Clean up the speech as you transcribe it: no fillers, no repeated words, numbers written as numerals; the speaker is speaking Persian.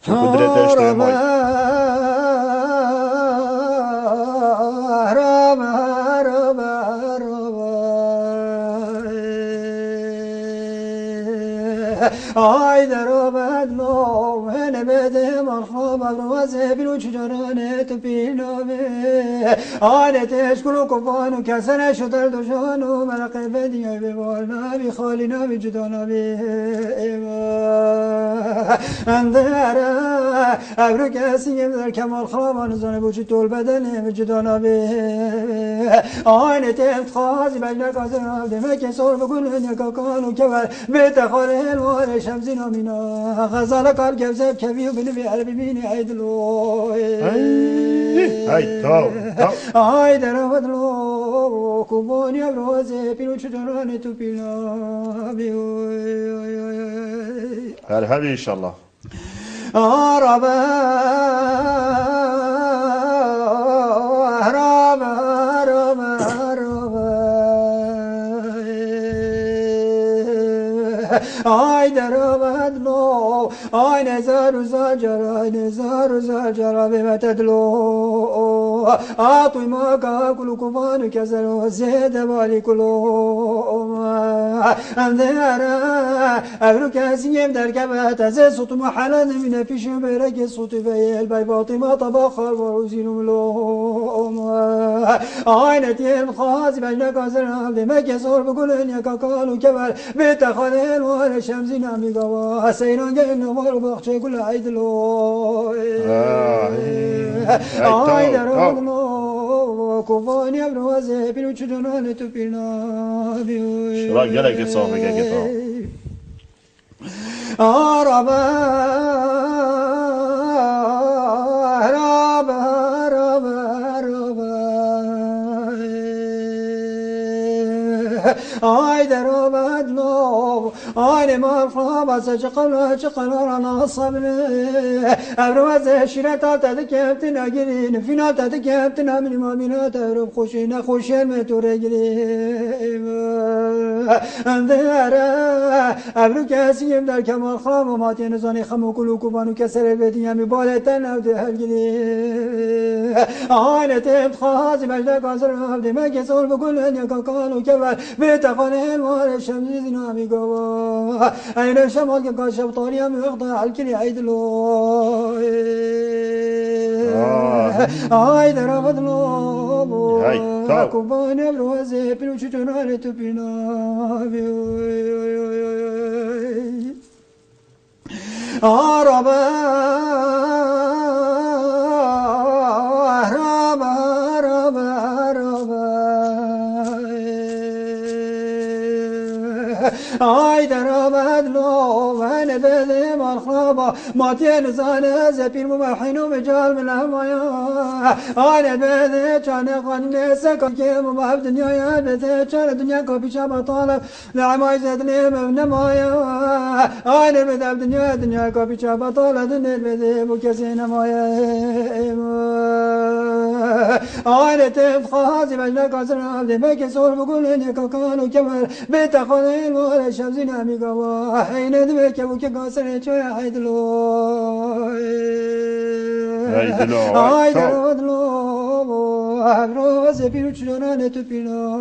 تو قدرتش تو مای آی در آمد من بده من خواب روز بینو چجورانه تو بینامه آنتش کلو کفانو کسنه شدر دوشانو مرقه بدیای ببال نبی خالی نبی جدا نبی اندره ابرو کسیم در کمال خوابان زانه بوچی طول بدنه جدا نبی آنتش خازی بجنه کازه نبده مکه سر بگونه نکاکانو که بيت خالي الوالي شمسنا منا غزالة قال كبزب كبير بنبي عربي ميني عيدلو هاي تو هاي درودلو كوبوني بروزي بينو چجوراني تو بينا بيو هل ان شاء الله ربا ربا ربا آی در آمد نو آی نزار و زاجر آی نزار و زاجر بمتد لو آطوی ما که کلو کفانو کسر و زیده بالی کلو اندره ابرو کسیم در کبت از صوت محلن من پیش برگ صوت بیل بای باطمه طبا خال و روزینو ملو آی نتیم خازی بجنه کازر نبده مکه سر بگلن یکا کالو کبر بیت خاله الوار شمسی نمی گوا سیران گل نوار بخچه گل عیدلو آی در آدلو کفانی ابروزه پیرو چجانان تو پیرنا شرا گلک صافه گلک تا ربا ربا ربا ربا آی در آمد نو آی مرخاب از چقل رانا صبره ابروز شیرت تد کمت نگیرین فینا تد کمت نمی مامینا ترب خوشی نخوشی متو رگیریم اندره ابرو کسیم در کمال خام و ماتی نزانی خمو کلو کوبانو کسر بدیم بالتن او ده هلگیریم آی نتیب خازی مجده کازر عبده مگه سول بگلن یا کاکانو کبر بتخانه الوار شمسی نامی گوا این شمال که کاشب طاری هم اقضا الکلی عیدلو آی در آمدلو کبان ابروزه پیلو چجورانه تو پینا ربا ربا ربا ربا آی در آمد لو من بده مرخبا ماتی نزانه زپیر ممحینو بجال من همایا آی بده چانه خانه سکن که ممحب دنیا بده چانه دنیا کو پیشا بطالب نعمای زدنی من نمایا آی بده دنیا کو پیشا بطالب دنیا بده بو کسی نمایا آی تب خازی مجنه کازر عبده بکی سور بگل نکا کانو کمر بیتا خانه الوار شمسی نمی گوا حینه دو که بو که کاسر چوی عیدلو عیدلو ابروز پیرو چجورانه تو پینا